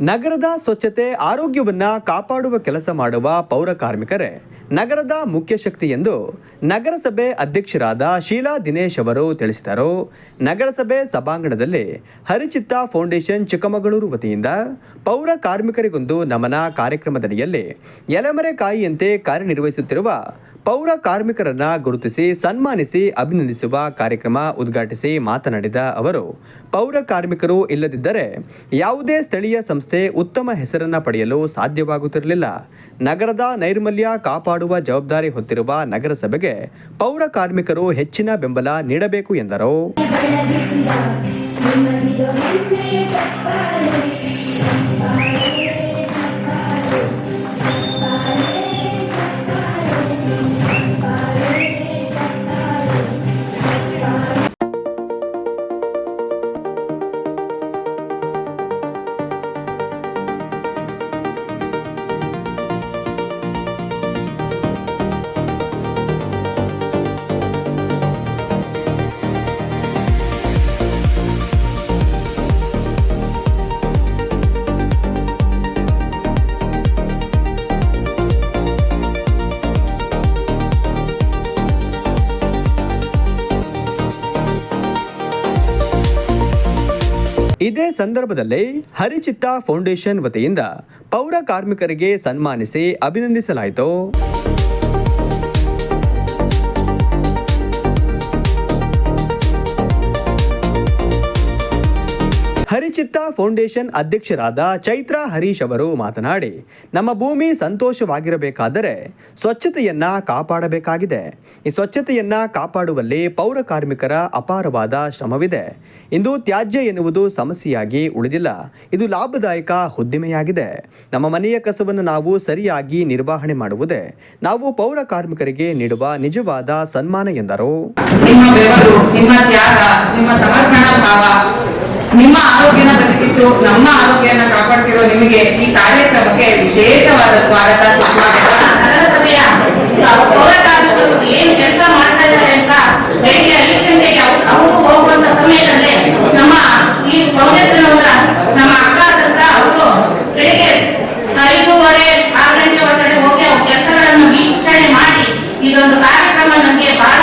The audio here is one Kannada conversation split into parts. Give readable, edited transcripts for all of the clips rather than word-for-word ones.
ನಗರದ ಸ್ವಚ್ಛತೆ ಆರೋಗ್ಯವನ್ನ ಕಾಪಾಡುವ ಕೆಲಸ ಮಾಡುವ ಪೌರ ಕಾರ್ಮಿಕರೇ ನಗರದ ಮುಖ್ಯ ಶಕ್ತಿ ಎಂದು ನಗರಸಭೆ ಅಧ್ಯಕ್ಷರಾದ ಶೀಲಾ ದಿನೇಶ್ ಅವರು ತಿಳಿಸಿದರು. ನಗರಸಭೆ ಸಭಾಂಗಣದಲ್ಲಿ ಹರಿಚಿತ್ತ ಫೌಂಡೇಶನ್ ಚಿಕ್ಕಮಗಳೂರು ವತಿಯಿಂದ ಪೌರ ಕಾರ್ಮಿಕರಿಗೊಂದು ನಮನ ಕಾರ್ಯಕ್ರಮದಡಿಯಲ್ಲಿ ಎಲೆಮರೆಕಾಯಿಯಂತೆ ಕಾರ್ಯನಿರ್ವಹಿಸುತ್ತಿರುವ ಪೌರ ಕಾರ್ಮಿಕರನ್ನ ಗುರುತಿಸಿ ಸನ್ಮಾನಿಸಿ ಅಭಿನಂದಿಸುವ ಕಾರ್ಯಕ್ರಮ ಉದ್ಘಾಟಿಸಿ ಮಾತನಾಡಿದ ಅವರು, ಪೌರ ಕಾರ್ಮಿಕರು ಇಲ್ಲದಿದ್ದರೆ ಯಾವುದೇ ಸ್ಥಳೀಯ ಸಂಸ್ಥೆ ಉತ್ತಮ ಹೆಸರನ್ನು ಪಡೆಯಲು ಸಾಧ್ಯವಾಗುತ್ತಿರಲಿಲ್ಲ. ನಗರದ ನೈರ್ಮಲ್ಯ ಕಾಪಾಡುವ ಜವಾಬ್ದಾರಿ ಹೊತ್ತಿರುವ ನಗರಸಭೆಗೆ ಪೌರ ಕಾರ್ಮಿಕರು ಹೆಚ್ಚಿನ ಬೆಂಬಲ ನೀಡಬೇಕು ಎಂದರು. ಇದೇ ಸಂದರ್ಭದಲ್ಲಿ ಹರಿಚಿತ್ತ ಫೌಂಡೇಶನ್ ವತಿಯಿಂದ ಪೌರ ಕಾರ್ಮಿಕರಿಗೆ ಸನ್ಮಾನಿಸಿ ಅಭಿನಂದಿಸಲಾಯಿತು. ಹರಿಚಿತ್ತ ಫೌಂಡೇಶನ್ ಅಧ್ಯಕ್ಷರಾದ ಚೈತ್ರಾ ಹರೀಶ್ ಅವರು ಮಾತನಾಡಿ, ನಮ್ಮ ಭೂಮಿ ಸಂತೋಷವಾಗಿರಬೇಕಾದರೆ ಸ್ವಚ್ಛತೆಯನ್ನ ಕಾಪಾಡಬೇಕಾಗಿದೆ. ಈ ಸ್ವಚ್ಛತೆಯನ್ನ ಕಾಪಾಡುವಲ್ಲಿ ಪೌರ ಕಾರ್ಮಿಕರ ಅಪಾರವಾದ ಶ್ರಮವಿದೆ. ಇಂದು ತ್ಯಾಜ್ಯ ಎನ್ನುವುದು ಸಮಸ್ಯೆಯಾಗಿ ಉಳಿದಿಲ್ಲ, ಇದು ಲಾಭದಾಯಕ ಉದ್ದಿಮೆಯಾಗಿದೆ. ನಮ್ಮ ಮನೆಯ ಕಸವನ್ನು ನಾವು ಸರಿಯಾಗಿ ನಿರ್ವಹಣೆ ಮಾಡುವುದೇ ನಾವು ಪೌರ ಕಾರ್ಮಿಕರಿಗೆ ನೀಡುವ ನಿಜವಾದ ಸನ್ಮಾನ ಎಂದರು. ನಿಮ್ಮ ಬೆವರು, ನಿಮ್ಮ ತ್ಯಾಗ, ನಿಮ್ಮ ಸಮರ್ಪಣಾ ಭಾವ, ನಿಮ್ಮ ಆರೋಗ್ಯನ ಬದುಕಿಟ್ಟು ನಮ್ಮ ಆರೋಗ್ಯನ ಕಾಪಾಡ್ತಿರೋ ನಿಮಗೆ ಈ ಕಾರ್ಯಕ್ರಮಕ್ಕೆ ವಿಶೇಷವಾದ ಸ್ವಾಗತ ಸುಸ್ವಾಗತ. ನಗರಸಭೆಯ ಪೌರ ಕಾರ್ಮಿಕರು ಏನ್ ಕೆಲಸ ಮಾಡ್ತಾ ಇದ್ದಾರೆ ಅಂತ ಬೆಳಿಗ್ಗೆ 5 ಗಂಟೆಗೆ ಅವರು ಹೋಗುವಂತ ಸಮಯದಲ್ಲೇ ನಮ್ಮ ಈ ಪೌರತ್ವದ ನಮ್ಮ ಅಕ್ಕ ಅಂತ ಅವರು ಬೆಳಿಗ್ಗೆ 5:30, 6 ಗಂಟೆ ಒಳಗಡೆ ಹೋಗಿ ಅವ್ರ ಕೆಲಸಗಳನ್ನು ವೀಕ್ಷಣೆ ಮಾಡಿ ಇದೊಂದು ಕಾರ್ಯಕ್ರಮ ನನಗೆ ಬಹಳ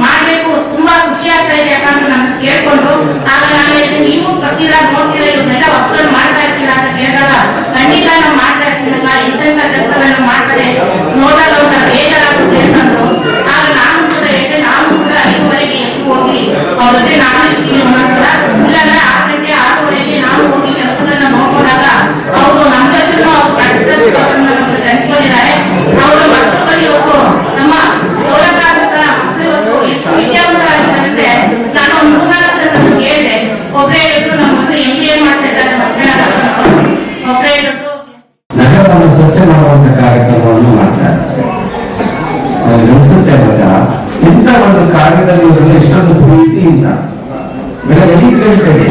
ಮಾಡ್ಬೇಕು, ತುಂಬಾ ಖುಷಿ ಆಗ್ತಾ ಇದೆ ಯಾಕಂತ ನಾನು ಕೇಳ್ಕೊಂಡು ಆಗ ನಾನು ನೀವು ಬರ್ತೀರಾ ನೋಡ್ತೀರಾ ಇವನ್ನೆಲ್ಲ ಅಬ್ಸರ್ವ್ ಮಾಡ್ತಾ ಇರ್ತೀರಾ ಅಂತ ಕೇಳಿದಾಗ ಖಂಡಿತ ನಾವು ಮಾಡ್ತಾ ಇರ್ತೀನಲ್ಲ, ಇಂತೆಂತ ಕೆಲಸಗಳನ್ನ ಮಾಡ್ತಾರೆ ನೋಡಲ್ಲ ಅಂತ ಬೇಜಾರಾಗುತ್ತೆ ಅಂತಂದ್ರು. ಆಗ ನಾನು ಕೂಡ 5:ವರೆಗೆ ಎದ್ದು ಹೋಗಿ ಅವ್ರ ಜೊತೆ ನಾನು ಇರ್ತೀನಿ ಒಂದೊಂದ್ಸಲ, ಇಲ್ಲಾಂದ್ರೆ 6 ಗಂಟೆ 6:30ಗೆ ನಾನು ಹೋಗಿ ಕೆಲಸಗಳನ್ನ ನೋಡ್ಕೊಂಡಾಗ ಅವರು ನಮ್ಮ ಜೊತೆ ಅವ್ರನ್ನ ಹಂಚ್ಕೊಂಡಿದ್ದಾರೆ. ಅವರು ಮಕ್ಕಳು ಇವತ್ತು ನಮ್ಮ ಪೌರ ಕಾರ್ಮಿಕರ ಮಕ್ಕಳು ಇವತ್ತು ಎಷ್ಟು ವಿದ್ಯಾವಂತರಾಗಿದ್ದಾರೆ. ನಾನು ಒಂದು 3-4 ಜನ ಕೇಳಿದೆ, ಒಬ್ಬರೇ ಹೇಳಿದ್ರು ನಮ್ಮ ಮಕ್ಕಳು MBA ಮಾಡ್ತಾ ಇದ್ದಾರೆ, ಒಬ್ಬರೇ ಹೇಳಿದ್ರು ನಗರವನ್ನು ಸ್ವಚ್ಛ ಮಾಡುವಂತ ಕಾರ್ಯಕ್ರಮವನ್ನು ಮಾಡ್ತಾರೆ. ಅನ್ಸುತ್ತೆ ಇವಾಗ ಇಂಥ ಒಂದು ಕಾರ್ಯದಲ್ಲಿ ಇವರಲ್ಲಿ ಎಷ್ಟೊಂದು ಪ್ರೀತಿಯಿಂದ ಬೆಳಗ್ಗೆ 5 ಗಂಟೆಗೆ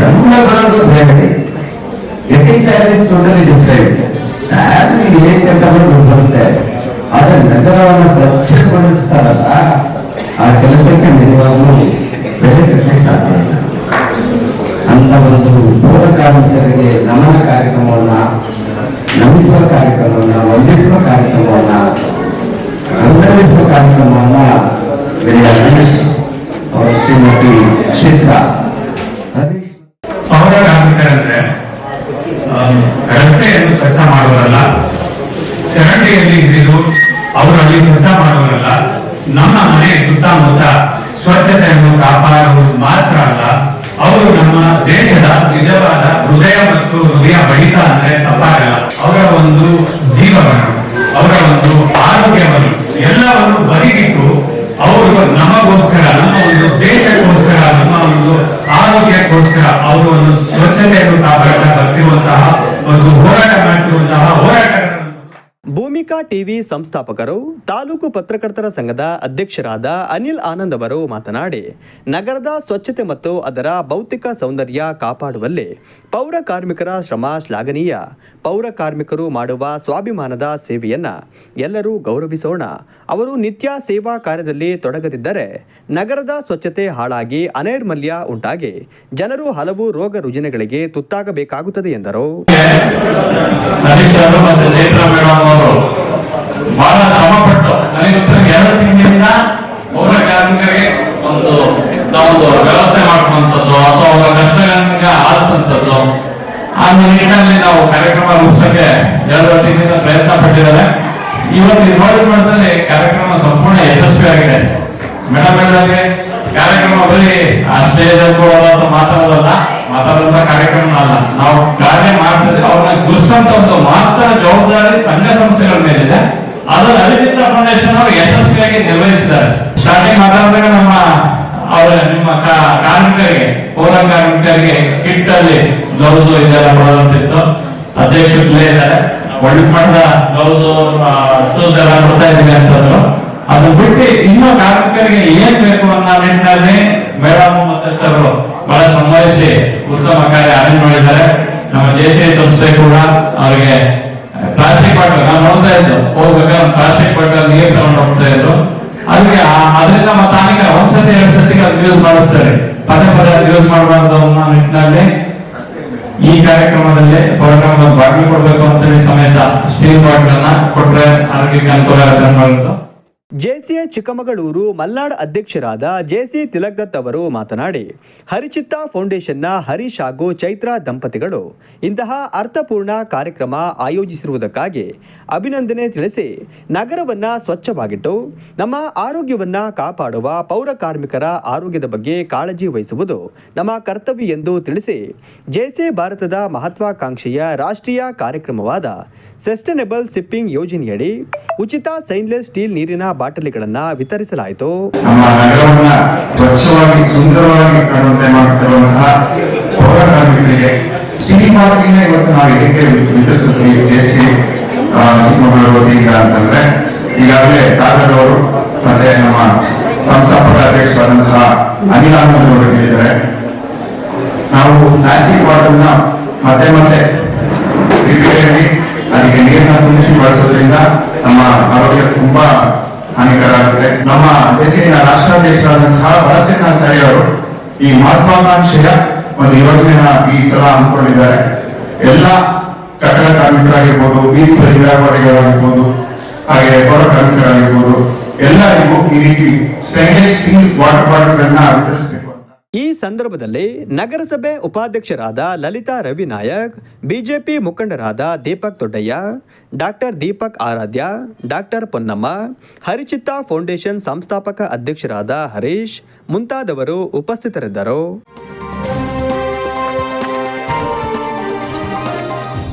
ಸಂಬಳ ಬರೋದು ಬೇರೆ, getting salary is totally different. Salary ಏನ್ ಕೆಲಸ ಮಾಡೋದು ಬರುತ್ತೆ, ಆದ್ರೆ ನಗರವನ್ನು ಸ್ವಚ್ಛಗೊಳಿಸ್ತಾರಲ್ಲ ಆ ಕೆಲಸಕ್ಕೆ ನಿಜವಾಗ್ಲೂ ಬೆಲೆ ಕಟ್ಟಲಿಕ್ಕೆ ಸಾಧ್ಯ ಇಲ್ಲ. ಅಂತ ಒಂದು ಪೌರ ಕಾರ್ಮಿಕರಿಗೆ ನಮನ ಕಾರ್ಯಕ್ರಮವನ್ನ, ನಮಿಸುವ ಕಾರ್ಯಕ್ರಮವನ್ನ, ವಂದಿಸುವ ಕಾರ್ಯಕ್ರಮವನ್ನ, ಅನುಗ್ರಹಿಸುವ ಕಾರ್ಯಕ್ರಮವನ್ನ ಶ್ರೀಮತಿ ಶಿಲ್ಪಾ ಹರೀಶ್. ಪೌರ ಕಾರ್ಮಿಕರಂದ್ರೆ ರಸ್ತೆಯನ್ನು ಸ್ವಚ್ಛ ಮಾಡುವರಲ್ಲ, ಚರಂಡಿಯಲ್ಲಿ ಹಿಡಿದು ಅವರಲ್ಲಿ ಸ್ವಚ್ಛ ಮಾಡುವರಲ್ಲ, ನಮ್ಮ ಮನೆ ಸುತ್ತಮುತ್ತ ಸ್ವಚ್ಛತೆಯನ್ನು ಕಾಪಾಡುವುದು ಮಾತ್ರ ಅಲ್ಲ, ಅವರು ನಮ್ಮ ದೇಶದ ನಿಜವಾದ ಹೃದಯ ಮತ್ತು ಹೃದಯ ಬಡಿತ ಅಂದ್ರೆ ತಪ್ಪಾಗಲ್ಲ. ಅವರ ಒಂದು ಜೀವವನ್ನು, ಅವರ ಒಂದು ಆರೋಗ್ಯವನ್ನು ಎಲ್ಲವನ್ನು ಬದಿಗಿಟ್ಟು ಅವರು ನಮಗೋಸ್ಕರ, ನಮ್ಮ ಒಂದು ದೇಶಕ್ಕೋಸ್ಕರ, ನಮ್ಮ ಒಂದು ಆರೋಗ್ಯಕ್ಕೋಸ್ಕರ ಅವರು ಒಂದು ಸ್ವಚ್ಛತೆಯನ್ನು ಕಾಪಾಡ್ತಾ ಬರ್ತಿರುವಂತಹ ಒಂದು ಹೋರಾಟ ಮಾಡ್ತಿರುವಂತಹ ಹೋರಾಟಗಾರರು. ಭೂಮಿಕಾ ಟಿವಿ ಸಂಸ್ಥಾಪಕರು ತಾಲೂಕು ಪತ್ರಕರ್ತರ ಸಂಘದ ಅಧ್ಯಕ್ಷರಾದ ಅನಿಲ್ ಆನಂದ್ ಅವರು ಮಾತನಾಡಿ, ನಗರದ ಸ್ವಚ್ಛತೆ ಮತ್ತು ಅದರ ಭೌತಿಕ ಸೌಂದರ್ಯ ಕಾಪಾಡುವಲ್ಲಿ ಪೌರ ಕಾರ್ಮಿಕರ ಶ್ರಮ ಶ್ಲಾಘನೀಯ. ಪೌರ ಕಾರ್ಮಿಕರು ಮಾಡುವ ಸ್ವಾಭಿಮಾನದ ಸೇವೆಯನ್ನ ಎಲ್ಲರೂ ಗೌರವಿಸೋಣ. ಅವರು ನಿತ್ಯ ಸೇವಾ ಕಾರ್ಯದಲ್ಲಿ ತೊಡಗದಿದ್ದರೆ ನಗರದ ಸ್ವಚ್ಛತೆ ಹಾಳಾಗಿ ಅನೈರ್ಮಲ್ಯ ಉಂಟಾಗಿ ಜನರು ಹಲವು ರೋಗ ರುಜಿನಗಳಿಗೆ ತುತ್ತಾಗಬೇಕಾಗುತ್ತದೆ ಎಂದರು. ಬಹಳ ಶ್ರಮಪಟ್ಟು ನನಗೆ 2 ತಿಂಗಳಿಂದ ಪೌರ ಕಾರ್ಮಿಕರಿಗೆ ಒಂದು ವ್ಯವಸ್ಥೆ ಮಾಡುವಂಥದ್ದು ಅಥವಾ ಅವರ ಕಷ್ಟಗಳಿಗೆ ಆಲಿಸುವಂಥದ್ದು ಆ ನಿಟ್ಟಿನಲ್ಲಿ ನಾವು ಕಾರ್ಯಕ್ರಮ ರೂಪಿಸಕ್ಕೆ 2 ತಿಂಗಳಿಂದ ಪ್ರಯತ್ನ ಪಟ್ಟಿದ್ದಾರೆ. ಇವತ್ತು ನೋಡಿದಲ್ಲಿ ಕಾರ್ಯಕ್ರಮ ಸಂಪೂರ್ಣ ಯಶಸ್ವಿಯಾಗಿದೆ. ಮೇಡಮ್ ಹೇಳಿದಾಗೆ ಕಾರ್ಯಕ್ರಮ ಬರೀ ಆ ಸ್ಟೇಜ್ ಅಥವಾ ಮಾತಾಡೋದಂತ ಕಾರ್ಯಕ್ರಮ ಅಲ್ಲ. ನಾವು ಕಾರ್ಯ ಮಾಡ್ತಿದ್ರೆ ಅವ್ರನ್ನ ಗುರುಸಂತ ಒಂದು ಮಾತ್ರ ಜವಾಬ್ದಾರಿ ಸಂಘ ಸಂಸ್ಥೆಗಳ ಮೇಲಿದೆ. ಅದನ್ನು ಅರಿವಿತ್ರ ಫೌಂಡೇಶನ್ ಅವರು ಯಶಸ್ವಿಯಾಗಿ ನಿರ್ವಹಿಸಿದ್ದಾರೆ. ಸ್ಟಾರ್ಟಿಂಗ್ ಮಾತಾಡಿದಾಗ ನಿಮ್ಮ ಕಾರ್ಮಿಕರಿಗೆ, ಪೌರ ಕಾರ್ಮಿಕರಿಗೆ ಕಿಟ್ ಅಲ್ಲಿ ಗ್ಲೌಸ್ ಇದೆಲ್ಲ ಕೊಡೋದಂತಿತ್ತು. ಅಧ್ಯಕ್ಷರೇ ಇದ್ದಾರೆ, ಒಳ್ಳೆ ಮಟ್ಟದ ಗ್ಲೌಸ್ ಶೂಸ್ ಎಲ್ಲ ಕೊಡ್ತಾ ಇದೀವಿ ಅಂತಂದ್ರು. ಅದು ಬಿಟ್ಟು ಇನ್ನೂ ಕಾರ್ಮಿಕರಿಗೆ ಏನ್ ಬೇಕು ಅನ್ನೋ ನಿಟ್ಟಿನಲ್ಲಿ ಮೇಡಮ್ ಮತ್ತೆ ಸರ್ ಬಹಳ ಸಂಭವಿಸಿ ಉತ್ತಮ ಕಾರ್ಯ ಅರೇಂಜ್ ಮಾಡಿದ್ದಾರೆ. ನಮ್ಮ ಜೆಸಿಐ ಸಂಸ್ಥೆ ಕೂಡ ಅವರಿಗೆ ಪ್ಲಾಸ್ಟಿಕ್ ಬಾಟಲ್ ನಾವು ನೋಡ್ತಾ ಇದ್ದು ಹೋಗ್ಬೇಕಾದ್ರೆ ಪ್ಲಾಸ್ಟಿಕ್ ಬಾಟಲ್ ನೀರು ತಗೊಂಡು ಹೋಗ್ತಾ ಇದ್ರು. ಅದಕ್ಕೆ ಅದರಿಂದ ತಾನಿಗೆ 1 ಸತಿ 2 ಸತಿ ಯೂಸ್ ಮಾಡಿಸ್ತಾರೆ. ಪದೇ ಯೂಸ್ ಮಾಡಬಾರ್ದು ಅನ್ನೋ ನಿಟ್ಟಿನಲ್ಲಿ ಈ ಕಾರ್ಯಕ್ರಮದಲ್ಲಿ ಪೌರಕಾರ್ಮಿಕ ಬಾಟಲ್ ಕೊಡ್ಬೇಕು ಅಂತೇಳಿ ಸಮೇತ ಸ್ಟೀಲ್ ಬಾಟಲ್ ಅನ್ನ ಕೊಟ್ರೆ ಆರೋಗ್ಯಕ್ಕೆ ಅನುಕೂಲ ಆಗುತ್ತೆ. ಜೆಸಿಐ ಚಿಕ್ಕಮಗಳೂರು ಮಲ್ನಾಡ್ ಅಧ್ಯಕ್ಷರಾದ ಜೆಸಿ ತಿಲಕ್ದತ್ ಅವರು ಮಾತನಾಡಿ, ಹರಿಚಿತ್ತ ಫೌಂಡೇಶನ್ನ ಹರೀಶ್ ಹಾಗೂ ಚೈತ್ರಾ ದಂಪತಿಗಳು ಇಂತಹ ಅರ್ಥಪೂರ್ಣ ಕಾರ್ಯಕ್ರಮ ಆಯೋಜಿಸಿರುವುದಕ್ಕಾಗಿ ಅಭಿನಂದನೆ ತಿಳಿಸಿ, ನಗರವನ್ನು ಸ್ವಚ್ಛವಾಗಿಟ್ಟು ನಮ್ಮ ಆರೋಗ್ಯವನ್ನು ಕಾಪಾಡುವ ಪೌರ ಕಾರ್ಮಿಕರ ಆರೋಗ್ಯದ ಬಗ್ಗೆ ಕಾಳಜಿ ವಹಿಸುವುದು ನಮ್ಮ ಕರ್ತವ್ಯ ಎಂದು ತಿಳಿಸಿ, ಜೆಸಿಐ ಭಾರತದ ಮಹತ್ವಾಕಾಂಕ್ಷೆಯ ರಾಷ್ಟ್ರೀಯ ಕಾರ್ಯಕ್ರಮವಾದ ಸಸ್ಟೈನಬಲ್ ಸಿಪ್ಪಿಂಗ್ ಯೋಜನೆಯಡಿ ಉಚಿತ ಸ್ಟೇನ್ಲೆಸ್ ಸ್ಟೀಲ್ ನೀರಿನ ಬಾಟಲಿಗಳನ್ನು ವಿತರಿಸಲಾಯಿತು. ನಮ್ಮ ನಗರವನ್ನ ಸ್ವಚ್ಛವಾಗಿ ಸುಂದರವಾಗಿ ಕಾಣುವಂತೆ ಮಾಡುತ್ತಿರುವಂತಹ ಪೌರ ಕಾರ್ಮಿಕರಿಗೆ ಸ್ಟೀಲ್ ಬಾಟಲಿನ ಇವತ್ತು ನಾವು ಹೇಗೆ ವಿತರಿಸುತ್ತೀವಿ ಜೆಸಿ ಚಿಕ್ಕಮಗಳೂರು ವತಿಯಿಂದ ಅಂತಂದ್ರೆ, ಈಗಾಗಲೇ ಸಾಗರ್ ಅವರು ಮತ್ತೆ ನಮ್ಮ ಸಂಸ್ಥಾಪಕ ಅಧ್ಯಕ್ಷರಾದಂತಹ ಅನಿಲ್ ಆನಂದ್ ಅವರು ಹೇಳಿದ್ದಾರೆ, ನಾವು ಪ್ಲಾಸ್ಟಿಕ್ ಬಾಟಲ್ನ ಮತ್ತೆ ರಿಪೇರಿ ಅದಕ್ಕೆ ನೀರನ್ನ ತುಂಬಿಸಿ ಬಳಸೋದ್ರಿಂದ ನಮ್ಮ ಆರೋಗ್ಯ ತುಂಬಾ ಹಾನಿಕರ ಆಗುತ್ತೆ. ನಮ್ಮ ಜೆಸಿಐನ ರಾಷ್ಟ್ರಾಧ್ಯಕ್ಷರಾದಂತಹ ಭರತನಾಚಾರ್ಯ ಅವರು ಈ ಮಹತ್ವಾಕಾಂಕ್ಷೆಯ ಒಂದು ಯೋಜನೆನ ಈ ಸಲ ಹಮ್ಮಿಕೊಂಡಿದ್ದಾರೆ. ಎಲ್ಲ ಕಟ್ಟಡ ಕಾರ್ಮಿಕರಾಗಿರ್ಬೋದು, ಬೀದಿ ಬದಿ ವ್ಯಾಪಾರಿಗಳಾಗಿರ್ಬೋದು, ಹಾಗೆ ಪೌರ ಕಾರ್ಮಿಕರಾಗಿರ್ಬೋದು, ಎಲ್ಲರಿಗೂ ಈ ರೀತಿ ಸ್ಟೇನ್ಲೆಸ್ ಸ್ಟೀಲ್ ವಾಟರ್ ಬಾಟಲ್ಗಳನ್ನ ವಿತರಿಸಬೇಕು. ಈ ಸಂದರ್ಭದಲ್ಲಿ ನಗರಸಭೆ ಉಪಾಧ್ಯಕ್ಷರಾದ ಲಲಿತಾ ರವಿನಾಯಕ್, ಬಿಜೆಪಿ ಮುಖಂಡರಾದ ದೀಪಕ್ ದೊಡ್ಡಯ್ಯ, ಡಾಕ್ಟರ್ ದೀಪಕ್ ಆರಾಧ್ಯ, ಡಾಕ್ಟರ್ ಪೊನ್ನಮ್ಮ, ಹರಿಚಿತ್ತ ಫೌಂಡೇಶನ್ ಸಂಸ್ಥಾಪಕ ಅಧ್ಯಕ್ಷರಾದ ಹರೀಶ್ ಮುಂತಾದವರು ಉಪಸ್ಥಿತರಿದ್ದರು.